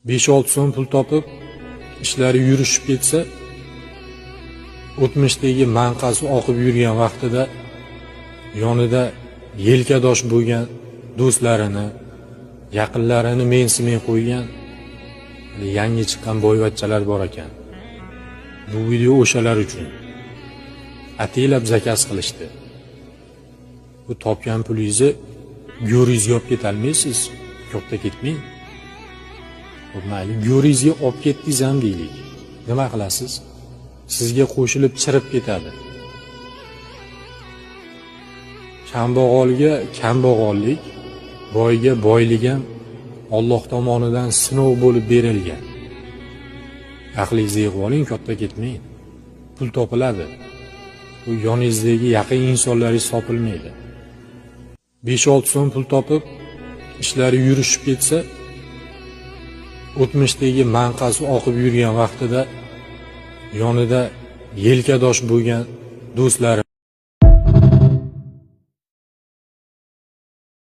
5-6 so'm pul topib, ishlari yurishib ketsa, o'tmishdagi manqasi oqib yurgan vaqtida yonida yelkadosh bo'lgan do'stlarini, yaqinlarini mensimay qo'ygan yangi chiqqan boyvachchalar bor ekan. Bu video o'shalar uchun. Ataylab zakaz qilishdi. Bu topgan pulingizni go'ringizga olib ketolmaysiz, katta ketmang. Mayli, go'ringizga olib ketdingiz ham deylik. Nima qilasiz? Sizga qo'shilib chirib ketadi. Kambag'alga kambag'allik, boyga boylik ham Alloh tomonidan sinov bo'lib berilgan. Aqlingizni yig'ib oling, katta ketmang. Pul topiladi. Bu yoningizdagi yaqin insonlaringiz topilmaydi. 5-6 so'm pul topib, ishlari yurishib ketsa, o'tmishdagi manqasi oqib yurgan vaqtida yonida yelkadosh bo'lgan do'stlari